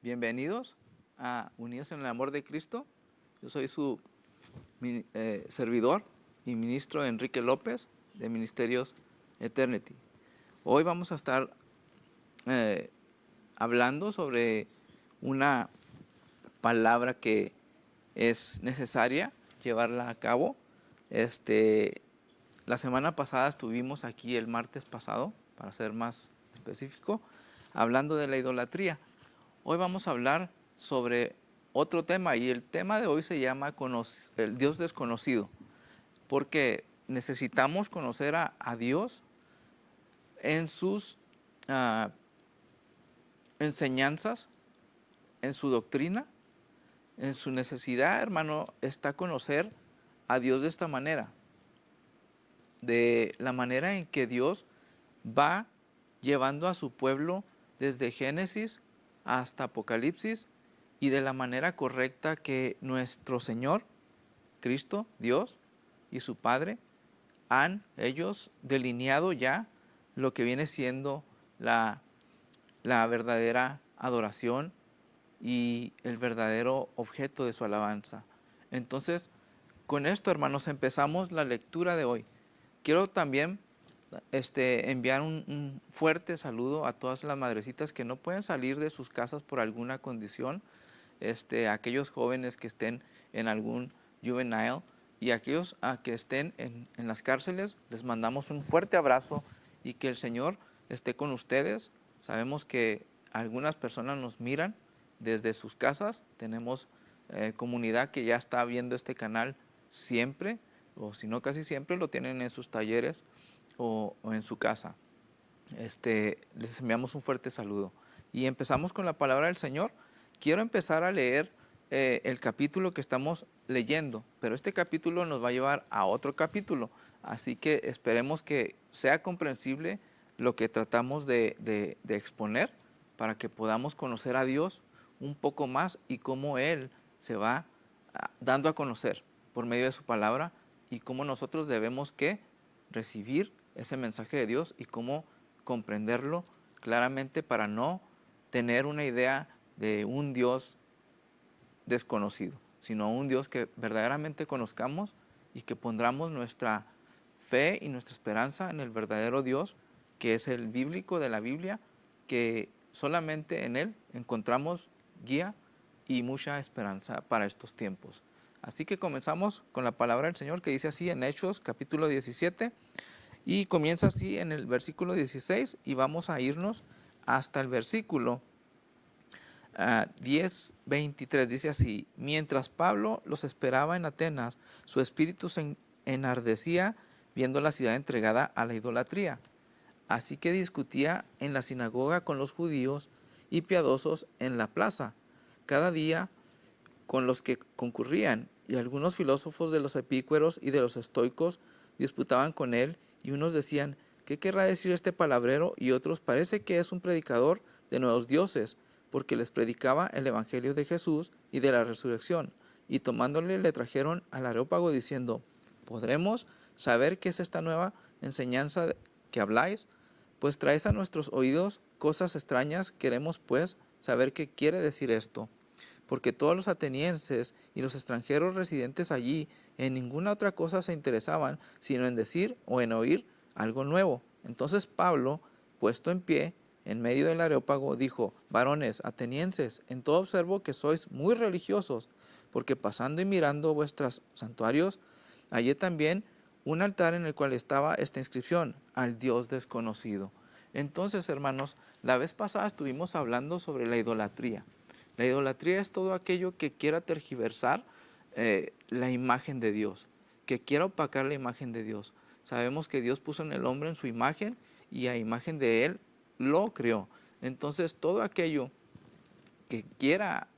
Bienvenidos a Unidos en el Amor de Cristo. Yo soy su servidor y ministro Enrique López de Ministerios Eternity. Hoy vamos a estar hablando sobre una palabra que es necesaria llevarla a cabo. La semana pasada estuvimos aquí, el martes pasado, para ser más específico, hablando de la idolatría. Hoy vamos a hablar sobre otro tema, y el tema de hoy se llama el Dios desconocido, porque necesitamos conocer a Dios en sus enseñanzas, en su doctrina. En su necesidad, hermano, está conocer a Dios de esta manera, de la manera en que Dios va llevando a su pueblo desde Génesis hasta Apocalipsis, y de la manera correcta que nuestro Señor, Cristo, Dios y su Padre han ellos delineado ya lo que viene siendo la verdadera adoración y el verdadero objeto de su alabanza. Entonces, con esto, hermanos, empezamos la lectura de hoy. Quiero también enviar un fuerte saludo a todas las madrecitas que no pueden salir de sus casas por alguna condición, aquellos jóvenes que estén en algún juvenile, y aquellos que estén en las cárceles. Les mandamos un fuerte abrazo y que el Señor esté con ustedes. Sabemos que algunas personas nos miran desde sus casas. Tenemos comunidad que ya está viendo este canal siempre, o si no casi siempre, lo tienen en sus talleres o en su casa. Les enviamos un fuerte saludo y empezamos con la palabra del Señor. Quiero empezar a leer el capítulo que estamos leyendo, pero este capítulo nos va a llevar a otro capítulo, así que esperemos que sea comprensible lo que tratamos de exponer, para que podamos conocer a Dios un poco más y cómo Él se va dando a conocer por medio de su palabra, y cómo nosotros debemos que recibir ese mensaje de Dios y cómo comprenderlo claramente para no tener una idea de un Dios desconocido, sino un Dios que verdaderamente conozcamos y que pondremos nuestra fe y nuestra esperanza en el verdadero Dios, que es el bíblico de la Biblia, que solamente en Él encontramos guía y mucha esperanza para estos tiempos. Así que comenzamos con la palabra del Señor, que dice así en Hechos capítulo 17, y comienza así en el versículo 16, y vamos a irnos hasta el versículo 10:23. Dice así: mientras Pablo los esperaba en Atenas, su espíritu se enardecía viendo la ciudad entregada a la idolatría. Así que discutía en la sinagoga con los judíos y piadosos en la plaza, cada día con los que concurrían, y algunos filósofos de los epícureos y de los estoicos disputaban con él, y unos decían: ¿qué querrá decir este palabrero? Y otros: parece que es un predicador de nuevos dioses, porque les predicaba el evangelio de Jesús y de la resurrección. Y tomándole, le trajeron al Areópago diciendo: ¿podremos saber qué es esta nueva enseñanza que habláis? Pues traéis a nuestros oídos cosas extrañas. Queremos pues saber qué quiere decir esto. Porque todos los atenienses y los extranjeros residentes allí en ninguna otra cosa se interesaban, sino en decir o en oír algo nuevo. Entonces Pablo, puesto en pie en medio del Areópago, dijo: varones atenienses, en todo observo que sois muy religiosos, porque pasando y mirando vuestros santuarios, hallé también un altar en el cual estaba esta inscripción: al Dios desconocido. Entonces, hermanos, la vez pasada estuvimos hablando sobre la idolatría. La idolatría es todo aquello que quiera tergiversar la imagen de Dios, que quiera opacar la imagen de Dios. Sabemos que Dios puso en el hombre en su imagen, y a imagen de Él lo creó. Entonces, todo aquello que quiera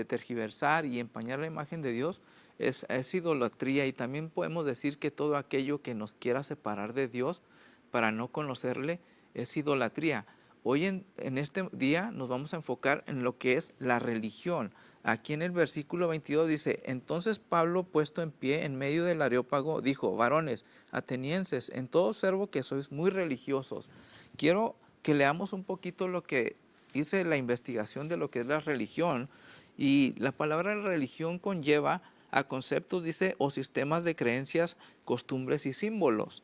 tergiversar y empañar la imagen de Dios es idolatría. Y también podemos decir que todo aquello que nos quiera separar de Dios para no conocerle es idolatría. Hoy en este día nos vamos a enfocar en lo que es la religión. Aquí en el versículo 22 dice: entonces Pablo, puesto en pie en medio del Areópago, dijo: varones atenienses, en todo observo que sois muy religiosos. Quiero que leamos un poquito lo que hice la investigación de lo que es la religión, y la palabra religión conlleva a conceptos, dice, o sistemas de creencias, costumbres y símbolos,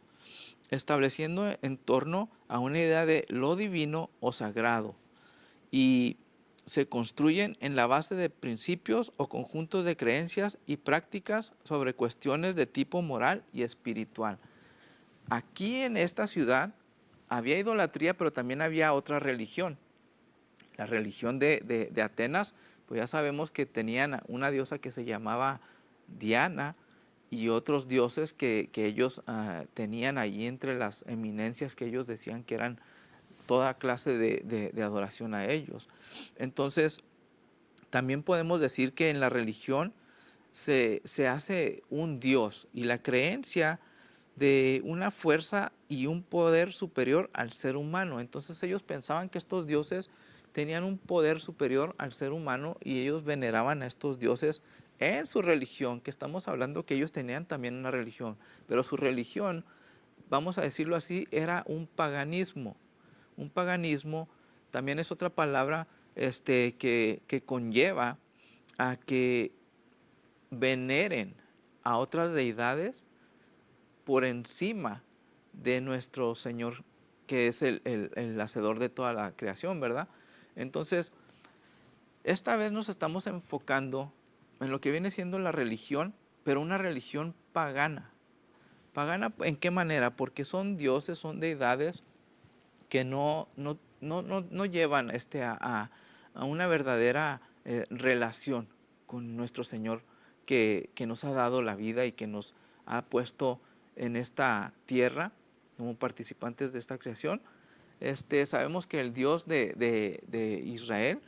estableciendo en torno a una idea de lo divino o sagrado, y se construyen en la base de principios o conjuntos de creencias y prácticas sobre cuestiones de tipo moral y espiritual. Aquí en esta ciudad había idolatría, pero también había otra religión. La religión de Atenas, pues ya sabemos que tenían una diosa que se llamaba Diana, y otros dioses que ellos tenían allí entre las eminencias, que ellos decían que eran toda clase de adoración a ellos. Entonces, también podemos decir que en la religión se hace un Dios, y la creencia de una fuerza y un poder superior al ser humano. Entonces ellos pensaban que estos dioses tenían un poder superior al ser humano, y ellos veneraban a estos dioses en su religión, que estamos hablando que ellos tenían también una religión, pero su religión, vamos a decirlo así, era un paganismo. Un paganismo también es otra palabra que conlleva a que veneren a otras deidades por encima de nuestro Señor, que es el hacedor de toda la creación, ¿verdad? Entonces, esta vez nos estamos enfocando en lo que viene siendo la religión, pero una religión pagana. ¿Pagana en qué manera? Porque son dioses, son deidades que no llevan a una verdadera relación con nuestro Señor, que nos ha dado la vida y que nos ha puesto en esta tierra como participantes de esta creación. Sabemos que el Dios de Israel,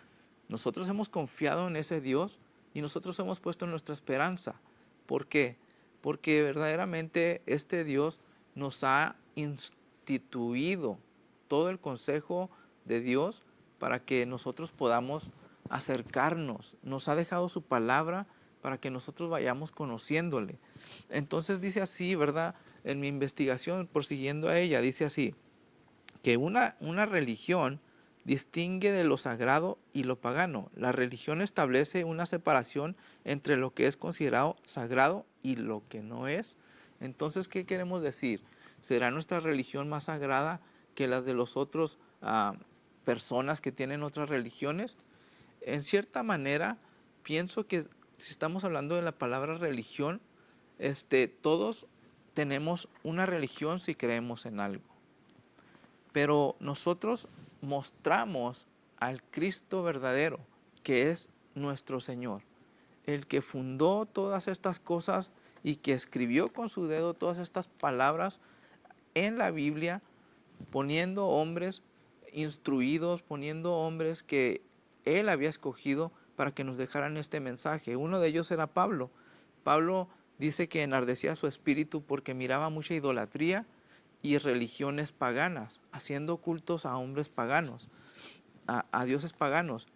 nosotros hemos confiado en ese Dios y nosotros hemos puesto nuestra esperanza. ¿Por qué? Porque verdaderamente este Dios nos ha instituido todo el consejo de Dios para que nosotros podamos acercarnos. Nos ha dejado su palabra para que nosotros vayamos conociéndole. Entonces dice así, ¿verdad? En mi investigación, prosiguiendo a ella, dice así, que una religión distingue de lo sagrado y lo pagano. La religión establece una separación entre lo que es considerado sagrado y lo que no es. Entonces, ¿qué queremos decir? ¿Será nuestra religión más sagrada que las de los otros personas que tienen otras religiones? En cierta manera, pienso que si estamos hablando de la palabra religión, todos tenemos una religión si creemos en algo. Pero nosotros mostramos al Cristo verdadero, que es nuestro Señor, el que fundó todas estas cosas y que escribió con su dedo todas estas palabras en la Biblia, poniendo hombres instruidos, poniendo hombres que Él había escogido para que nos dejaran este mensaje. Uno de ellos era Pablo. Pablo dice que enardecía su espíritu porque miraba mucha idolatría y religiones paganas, haciendo cultos a hombres paganos, a dioses paganos.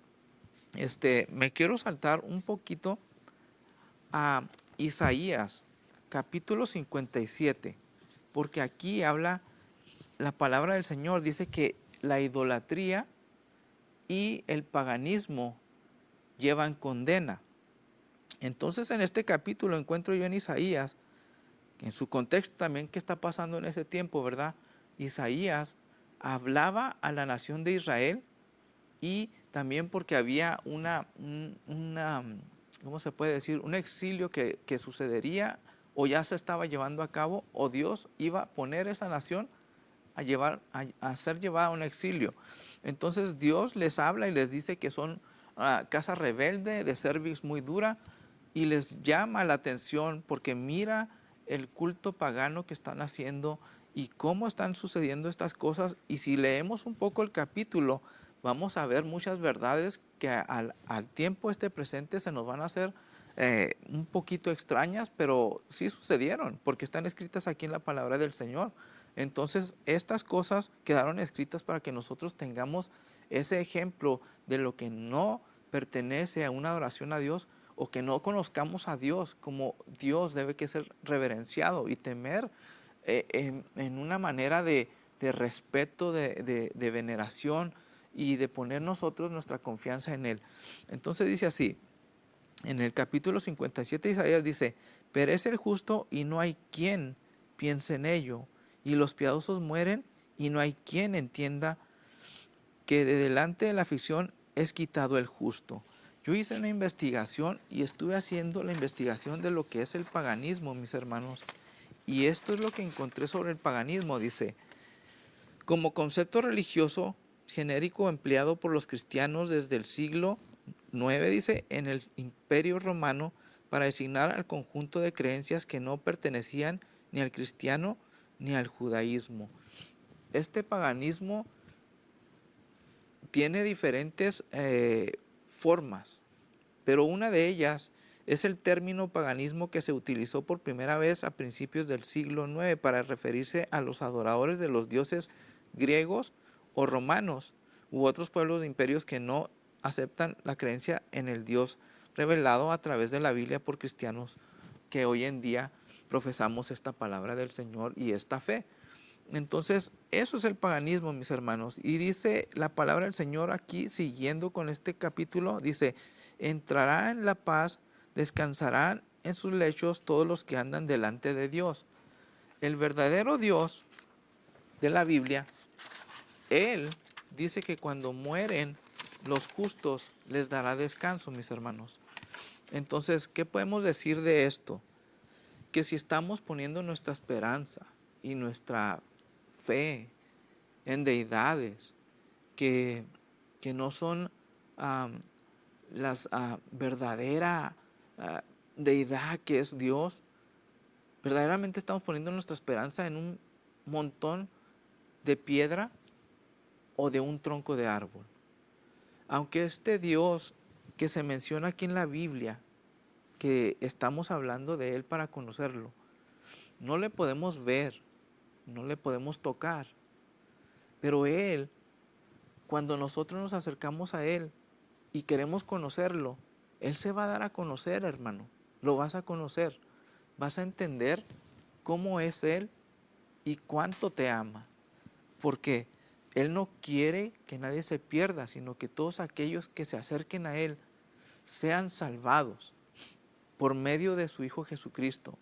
Me quiero saltar un poquito a Isaías, capítulo 57, porque aquí habla la palabra del Señor, dice que la idolatría y el paganismo llevan condena. Entonces en este capítulo encuentro yo en Isaías, en su contexto también, qué está pasando en ese tiempo, ¿verdad? Isaías hablaba a la nación de Israel, y también porque había ¿cómo se puede decir? Un exilio que sucedería, o ya se estaba llevando a cabo, o Dios iba a poner esa nación a ser llevada a un exilio. Entonces Dios les habla y les dice que son casa rebelde, de cerviz muy dura, y les llama la atención porque mira el culto pagano que están haciendo y cómo están sucediendo estas cosas. Y si leemos un poco el capítulo, vamos a ver muchas verdades que al tiempo presente se nos van a hacer un poquito extrañas, pero sí sucedieron porque están escritas aquí en la palabra del Señor. Entonces estas cosas quedaron escritas para que nosotros tengamos ese ejemplo de lo que no pertenece a una adoración a Dios, o que no conozcamos a Dios como Dios debe que ser reverenciado y temer en una manera de respeto, de veneración, y de poner nosotros nuestra confianza en Él. Entonces dice así, en el capítulo 57 de Isaías dice, perece el justo y no hay quien piense en ello, y los piadosos mueren y no hay quien entienda que de delante de la aflicción es quitado el justo. Yo hice una investigación y estuve haciendo la investigación de lo que es el paganismo, mis hermanos. Y esto es lo que encontré sobre el paganismo. Dice, como concepto religioso genérico empleado por los cristianos desde el siglo IX, dice, en el Imperio Romano, para designar al conjunto de creencias que no pertenecían ni al cristiano ni al judaísmo. Este paganismo tiene diferentes formas, pero una de ellas es el término paganismo que se utilizó por primera vez a principios del siglo IX para referirse a los adoradores de los dioses griegos o romanos u otros pueblos de imperios que no aceptan la creencia en el Dios revelado a través de la Biblia por cristianos que hoy en día profesamos esta palabra del Señor y esta fe. Entonces, eso es el paganismo, mis hermanos. Y dice la palabra del Señor aquí, siguiendo con este capítulo, dice, entrará en la paz, descansarán en sus lechos todos los que andan delante de Dios. El verdadero Dios de la Biblia, Él dice que cuando mueren los justos les dará descanso, mis hermanos. Entonces, ¿qué podemos decir de esto? Que si estamos poniendo nuestra esperanza y nuestra fe en deidades que no son las verdadera deidad que es Dios, verdaderamente estamos poniendo nuestra esperanza en un montón de piedra o de un tronco de árbol. Aunque este Dios que se menciona aquí en la Biblia, que estamos hablando de Él para conocerlo, no le podemos ver, no le podemos tocar, pero Él, cuando nosotros nos acercamos a Él y queremos conocerlo, Él se va a dar a conocer, hermano. Lo vas a conocer. Vas a entender cómo es Él y cuánto te ama. Porque Él no quiere que nadie se pierda, sino que todos aquellos que se acerquen a Él sean salvados por medio de su Hijo Jesucristo.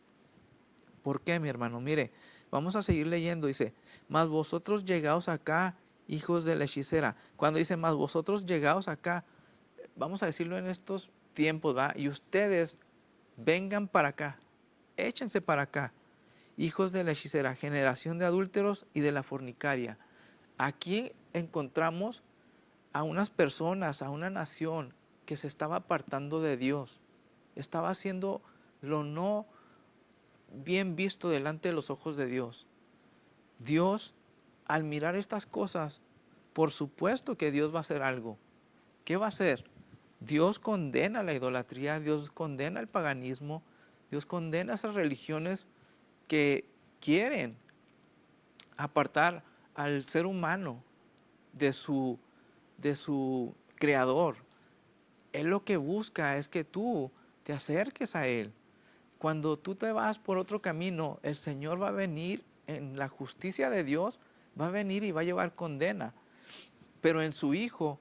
¿Por qué, mi hermano? Mire, vamos a seguir leyendo. Dice, mas vosotros llegaos acá, hijos de la hechicera. Cuando dice, mas vosotros llegaos acá, vamos a decirlo en estos tiempos, ¿va? Y ustedes vengan para acá, échense para acá, hijos de la hechicera, generación de adúlteros y de la fornicaria. Aquí encontramos a unas personas, a una nación que se estaba apartando de Dios, estaba haciendo lo no bien visto delante de los ojos de Dios. Dios, al mirar estas cosas, por supuesto que Dios va a hacer algo. ¿Qué va a hacer? Dios condena la idolatría, Dios condena el paganismo, Dios condena esas religiones que quieren apartar al ser humano de su creador. Él lo que busca es que tú te acerques a Él. Cuando tú te vas por otro camino, el Señor va a venir en la justicia de Dios, va a venir y va a llevar condena. Pero en su Hijo,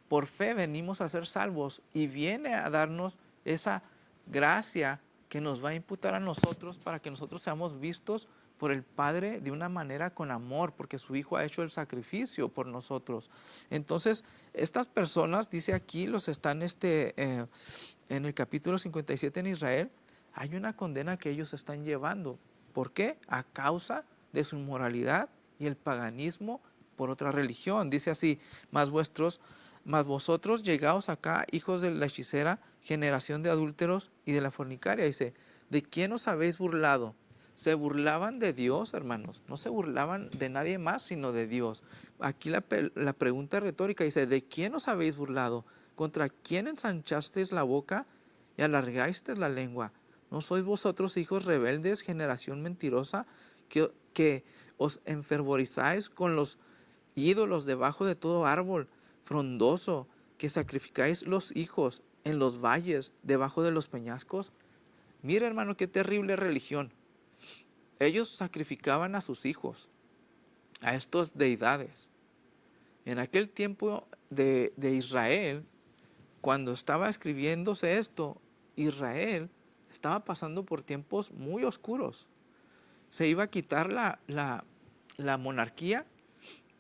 por fe venimos a ser salvos y viene a darnos esa gracia que nos va a imputar a nosotros para que nosotros seamos vistos por el Padre de una manera con amor, porque su Hijo ha hecho el sacrificio por nosotros. Entonces, estas personas, dice aquí, los están en el capítulo 57 en Israel, hay una condena que ellos están llevando. ¿Por qué? A causa de su inmoralidad y el paganismo por otra religión. Dice así, mas vosotros llegaos acá, hijos de la hechicera, generación de adúlteros y de la fornicaria. Dice, ¿de quién os habéis burlado? Se burlaban de Dios, hermanos. No se burlaban de nadie más, sino de Dios. Aquí la pregunta retórica dice, ¿de quién os habéis burlado? ¿Contra quién ensanchasteis la boca y alargasteis la lengua? ¿No sois vosotros hijos rebeldes, generación mentirosa, que os enfervorizáis con los ídolos debajo de todo árbol frondoso, que sacrificáis los hijos en los valles, debajo de los peñascos? Mira, hermano, qué terrible religión. Ellos sacrificaban a sus hijos, a estas deidades. En aquel tiempo de Israel, cuando estaba escribiéndose esto, Israel estaba pasando por tiempos muy oscuros. Se iba a quitar la monarquía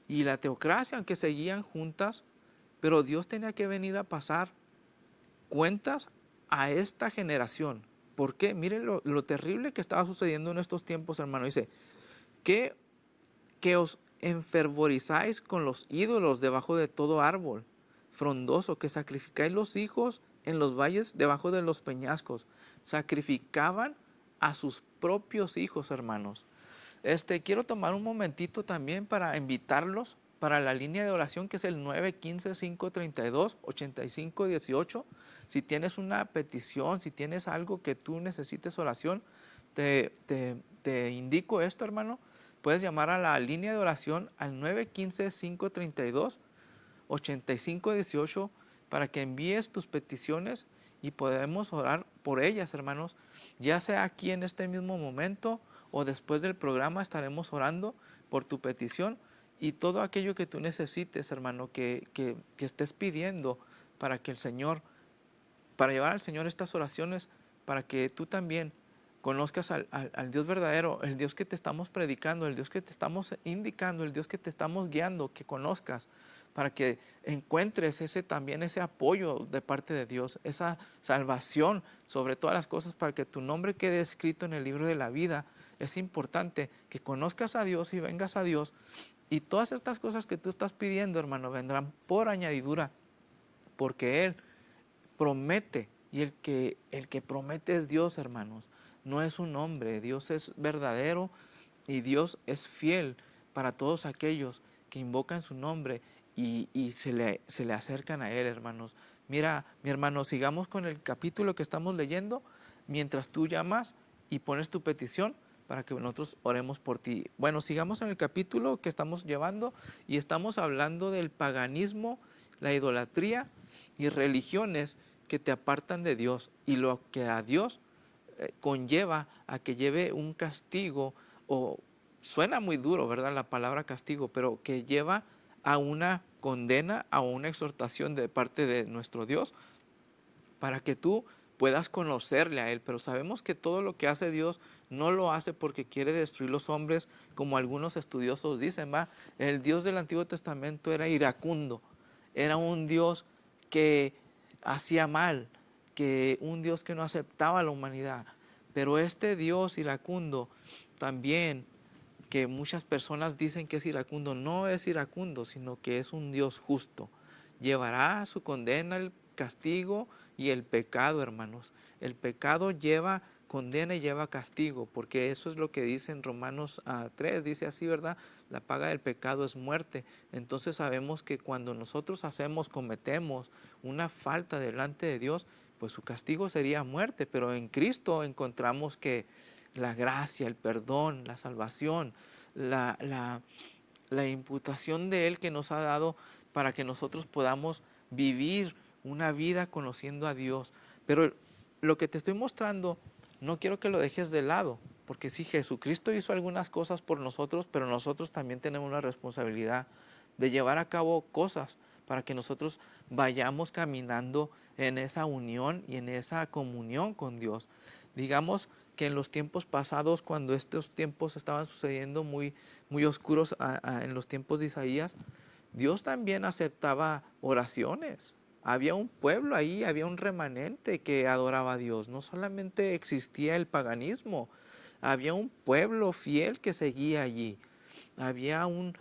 y la teocracia, aunque seguían juntas, pero Dios tenía que venir a pasar cuentas a esta generación. ¿Por qué? Miren lo terrible que estaba sucediendo en estos tiempos, hermano. Dice, que os enfervorizáis con los ídolos debajo de todo árbol frondoso, que sacrificáis los hijos en los valles debajo de los peñascos. Sacrificaban a sus propios hijos, hermanos. Quiero tomar un momentito también para invitarlos para la línea de oración, que es el 915-532-8518. Si tienes una petición, si tienes algo que tú necesites oración, te indico esto, hermano. Puedes llamar a la línea de oración al 915-532-8518 para que envíes tus peticiones y podemos orar por ellas, hermanos. Ya sea aquí en este mismo momento o después del programa estaremos orando por tu petición y todo aquello que tú necesites, hermano, que estés pidiendo para que el Señor, para llevar al Señor estas oraciones, para que tú también conozcas al Dios verdadero, el Dios que te estamos predicando, el Dios que te estamos indicando, el Dios que te estamos guiando, que conozcas, para que encuentres también ese apoyo de parte de Dios, esa salvación sobre todas las cosas, para que tu nombre quede escrito en el libro de la vida. Es importante que conozcas a Dios y vengas a Dios, y todas estas cosas que tú estás pidiendo, hermano, vendrán por añadidura, porque Él promete, y el que promete es Dios, hermanos. No es un hombre. Dios es verdadero y Dios es fiel para todos aquellos que invocan su nombre y se le acercan a Él, hermanos. Mira, mi hermano, sigamos con el capítulo que estamos leyendo mientras tú llamas y pones tu petición para que nosotros oremos por ti. Bueno, sigamos en el capítulo que estamos llevando y estamos hablando del paganismo, la idolatría y religiones que te apartan de Dios, y lo que a Dios conlleva a que lleve un castigo, o suena muy duro, ¿verdad? La palabra castigo, pero que lleva a una condena, a una exhortación de parte de nuestro Dios, para que tú puedas conocerle a Él. Pero sabemos que todo lo que hace Dios no lo hace porque quiere destruir los hombres, como algunos estudiosos dicen, ¿va? El Dios del Antiguo Testamento era iracundo, era un Dios que hacía mal, que un Dios que no aceptaba a la humanidad. Pero este Dios iracundo también, que muchas personas dicen que es iracundo, no es iracundo, sino que es un Dios justo. Llevará su condena, el castigo y el pecado, hermanos. El pecado lleva condena y lleva castigo, porque eso es lo que dice en Romanos 3, dice así, ¿verdad? La paga del pecado es muerte. Entonces sabemos que cuando nosotros cometemos una falta delante de Dios, pues su castigo sería muerte, pero en Cristo encontramos que la gracia, el perdón, la salvación, la imputación de Él que nos ha dado para que nosotros podamos vivir una vida conociendo a Dios. Pero lo que te estoy mostrando, no quiero que lo dejes de lado, porque sí, Jesucristo hizo algunas cosas por nosotros, pero nosotros también tenemos la responsabilidad de llevar a cabo cosas para que nosotros vayamos caminando en esa unión y en esa comunión con Dios. Digamos que en los tiempos pasados, cuando estos tiempos estaban sucediendo muy, muy oscuros en los tiempos de Isaías, Dios también aceptaba oraciones. Había un pueblo ahí, había un remanente que adoraba a Dios. No solamente existía el paganismo, había un pueblo fiel que seguía allí. Había un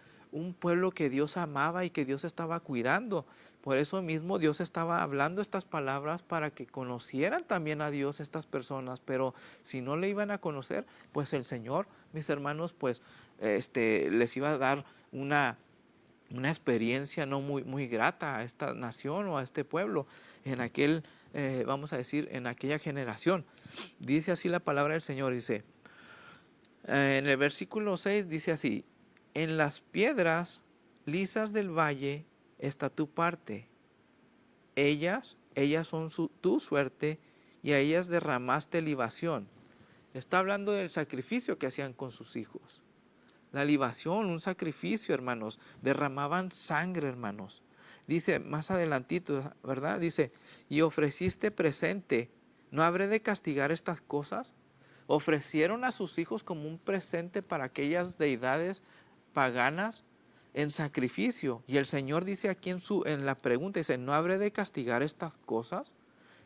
pueblo que Dios amaba y que Dios estaba cuidando. Por eso mismo Dios estaba hablando estas palabras para que conocieran también a Dios estas personas. Pero si no le iban a conocer, pues el Señor, mis hermanos, pues les iba a dar una experiencia no muy, muy grata a esta nación o a este pueblo en aquel, vamos a decir, en aquella generación. Dice así la palabra del Señor, dice, en el versículo 6 dice así: en las piedras lisas del valle está tu parte, ellas son tu suerte, y a ellas derramaste libación. Está hablando del sacrificio que hacían con sus hijos. la libación, un sacrificio, hermanos. Derramaban sangre, hermanos. Dice más adelantito, ¿verdad? Dice, y ofreciste presente, ¿no habré de castigar estas cosas? Ofrecieron a sus hijos como un presente para aquellas deidades paganas en sacrificio. Y el Señor dice aquí en la pregunta, dice, ¿no habré de castigar estas cosas?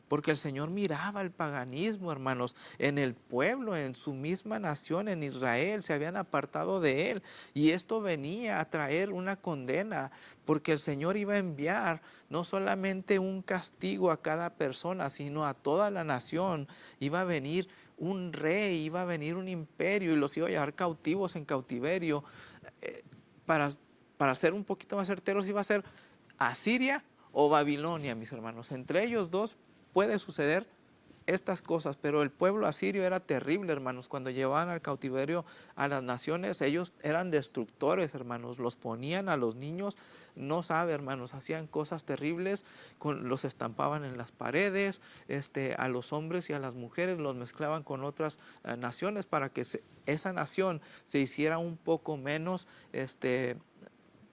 Porque el Señor miraba el paganismo, hermanos, en el pueblo, en su misma nación, en Israel, se habían apartado de Él. Y esto venía a traer una condena, porque el Señor iba a enviar no solamente un castigo a cada persona, sino a toda la nación. Iba a venir un rey, iba a venir un imperio y los iba a llevar cautivos en cautiverio. Para, para ser un poquito más certeros, iba a ser Asiria o Babilonia, mis hermanos. Entre ellos dos puede suceder estas cosas, pero el pueblo asirio era terrible, hermanos. Cuando llevaban al cautiverio a las naciones, ellos eran destructores, hermanos. Los ponían a los niños, no sabe, hermanos, hacían cosas terribles, los estampaban en las paredes, a los hombres y a las mujeres los mezclaban con otras naciones para que esa nación se hiciera un poco menos,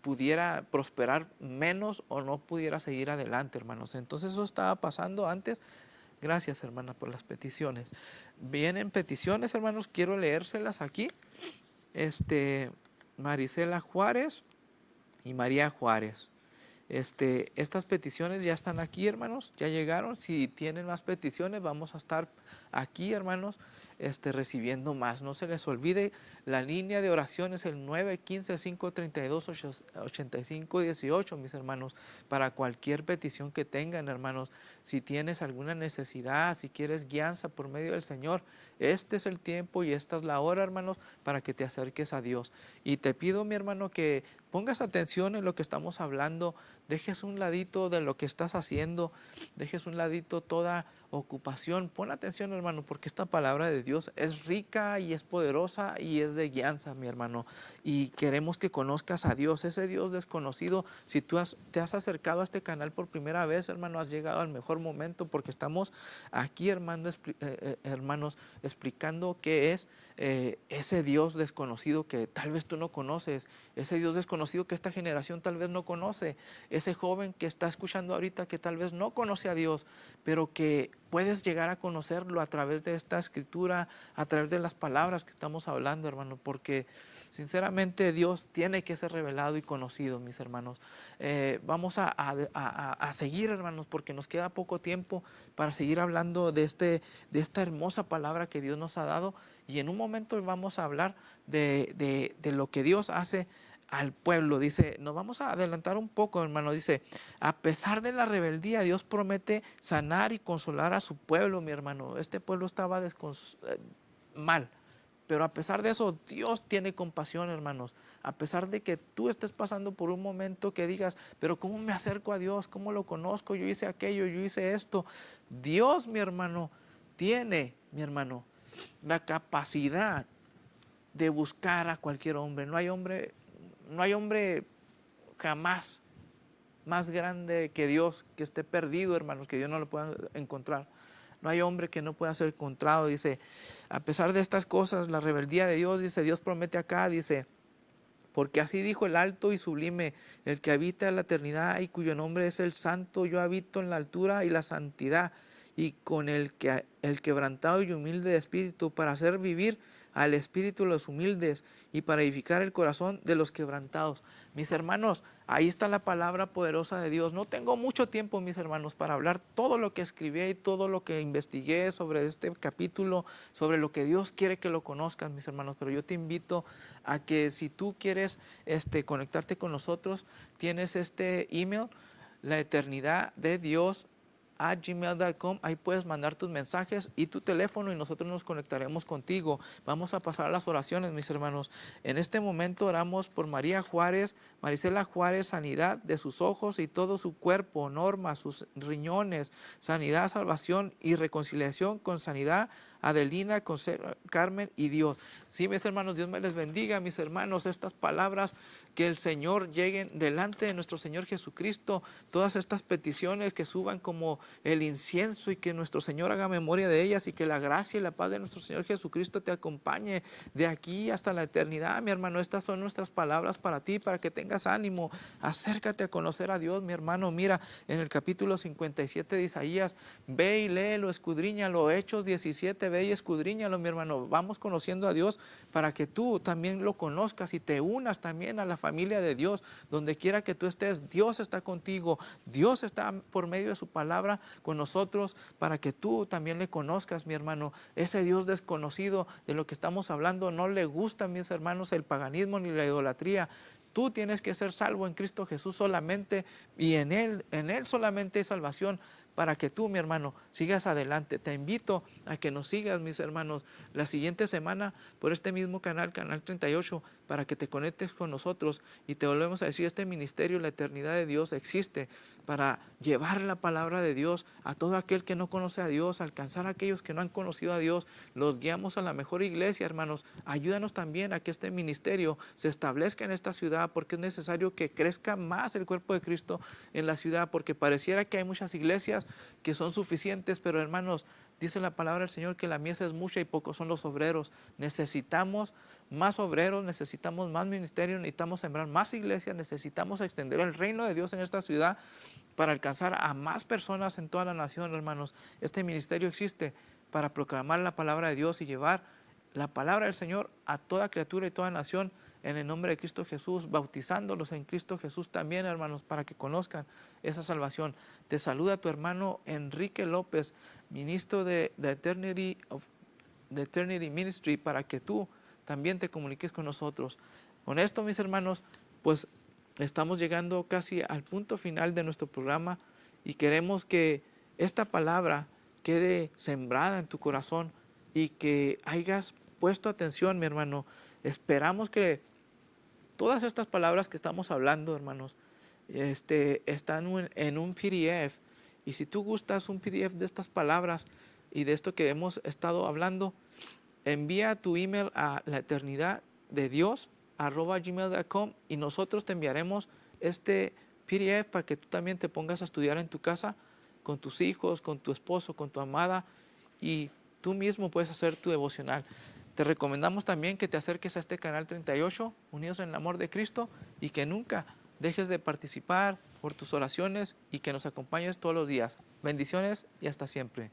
pudiera prosperar menos o no pudiera seguir adelante, hermanos. Entonces eso estaba pasando antes. Gracias, hermana, por las peticiones. Vienen peticiones, hermanos, quiero leérselas aquí. Marisela Juárez y María Juárez. Estas peticiones ya están aquí, hermanos, ya llegaron. Si tienen más peticiones, vamos a estar aquí, hermanos, recibiendo más. No se les olvide, la línea de oración es el 915-532-8518, mis hermanos, para cualquier petición que tengan, hermanos. Si tienes alguna necesidad, si quieres guianza por medio del Señor, este es el tiempo y esta es la hora, hermanos, para que te acerques a Dios. Y te pido, mi hermano, que pongas atención en lo que estamos hablando, dejes un ladito de lo que estás haciendo, dejes un ladito toda ocupación. Pon atención, hermano, porque esta palabra de Dios es rica y es poderosa y es de guianza, mi hermano. Y queremos que conozcas a Dios, ese Dios desconocido. Si tú te has acercado a este canal por primera vez, hermano, has llegado al mejor momento, porque estamos aquí, hermanos, explicando qué es ese Dios desconocido que tal vez tú no conoces, ese Dios desconocido que esta generación tal vez no conoce, ese joven que está escuchando ahorita que tal vez no conoce a Dios, pero que puedes llegar a conocerlo a través de esta escritura, a través de las palabras que estamos hablando, hermano, porque sinceramente Dios tiene que ser revelado y conocido, mis hermanos. Vamos a seguir, hermanos, porque nos queda poco tiempo para seguir hablando de esta hermosa palabra que Dios nos ha dado, y en un momento vamos a hablar de lo que Dios hace al pueblo. Dice, nos vamos a adelantar un poco, hermano. Dice, a pesar de la rebeldía, Dios promete sanar y consolar a su pueblo, mi hermano. Este pueblo estaba mal, pero a pesar de eso, Dios tiene compasión, hermanos. A pesar de que tú estés pasando por un momento que digas, pero ¿cómo me acerco a Dios? ¿Cómo lo conozco? Yo hice aquello, yo hice esto. Dios, mi hermano, tiene, mi hermano, la capacidad de buscar a cualquier hombre. No hay hombre jamás más grande que Dios que esté perdido, hermanos, que Dios no lo pueda encontrar. No hay hombre que no pueda ser encontrado. Dice, a pesar de estas cosas, la rebeldía de Dios, dice, Dios promete acá, dice, porque así dijo el alto y sublime, el que habita en la eternidad y cuyo nombre es el santo. Yo habito en la altura y la santidad, y con el quebrantado y humilde de espíritu, para hacer vivir al espíritu de los humildes y para edificar el corazón de los quebrantados. Mis hermanos, ahí está la palabra poderosa de Dios. No tengo mucho tiempo, mis hermanos, para hablar todo lo que escribí y todo lo que investigué sobre este capítulo, sobre lo que Dios quiere que lo conozcan, mis hermanos. Pero yo te invito a que, si tú quieres conectarte con nosotros, tienes este email, la eternidad de Dios @gmail.com. Ahí puedes mandar tus mensajes y tu teléfono y nosotros nos conectaremos contigo. Vamos a pasar a las oraciones, mis hermanos. En este momento oramos por María Juárez, Marisela Juárez, sanidad de sus ojos y todo su cuerpo, Norma, sus riñones, sanidad, salvación y reconciliación con sanidad Adelina, Carmen y Dios. Sí, mis hermanos, Dios me les bendiga, mis hermanos, estas palabras, que el Señor lleguen delante de nuestro Señor Jesucristo, todas estas peticiones que suban como el incienso y que nuestro Señor haga memoria de ellas y que la gracia y la paz de nuestro Señor Jesucristo te acompañe de aquí hasta la eternidad, mi hermano. Estas son nuestras palabras para ti, para que tengas ánimo. Acércate a conocer a Dios, mi hermano. Mira, en el capítulo 57 de Isaías, ve y léelo, escudriñalo. Hechos 17, ve y escudriñalo, mi hermano. Vamos conociendo a Dios para que tú también lo conozcas y te unas también a la familia de Dios. Donde quiera que tú estés, Dios está contigo. Dios está por medio de su palabra con nosotros para que tú también le conozcas, mi hermano. Ese Dios desconocido de lo que estamos hablando no le gusta, mis hermanos, el paganismo ni la idolatría. Tú tienes que ser salvo en Cristo Jesús solamente, y en Él solamente hay salvación, para que tú, mi hermano, sigas adelante. Te invito a que nos sigas, mis hermanos, la siguiente semana por este mismo canal, Canal 38, para que te conectes con nosotros y te volvemos a decir, este ministerio, la eternidad de Dios, existe para llevar la palabra de Dios a todo aquel que no conoce a Dios, alcanzar a aquellos que no han conocido a Dios. Los guiamos a la mejor iglesia, hermanos. Ayúdanos también a que este ministerio se establezca en esta ciudad, porque es necesario que crezca más el cuerpo de Cristo en la ciudad, porque pareciera que hay muchas iglesias que son suficientes, pero hermanos, dice la palabra del Señor que la mies es mucha y pocos son los obreros. Necesitamos más obreros, necesitamos más ministerio, necesitamos sembrar más iglesias, necesitamos extender el reino de Dios en esta ciudad para alcanzar a más personas en toda la nación, hermanos. Este ministerio existe para proclamar la palabra de Dios y llevar la palabra del Señor a toda criatura y toda nación, en el nombre de Cristo Jesús, bautizándolos en Cristo Jesús también, hermanos, para que conozcan esa salvación. Te saluda tu hermano Enrique López, ministro de Eternity Ministry, para que tú también te comuniques con nosotros. Con esto, mis hermanos, pues estamos llegando casi al punto final de nuestro programa y queremos que esta palabra quede sembrada en tu corazón y que hayas puesto atención, mi hermano. Esperamos que todas estas palabras que estamos hablando, hermanos, están en un PDF. Y si tú gustas un PDF de estas palabras y de esto que hemos estado hablando, envía tu email a laeternidaddeDios@gmail.com y nosotros te enviaremos este PDF para que tú también te pongas a estudiar en tu casa con tus hijos, con tu esposo, con tu amada, y tú mismo puedes hacer tu devocional. Te recomendamos también que te acerques a este canal 38, Unidos en el Amor de Cristo, y que nunca dejes de participar por tus oraciones y que nos acompañes todos los días. Bendiciones y hasta siempre.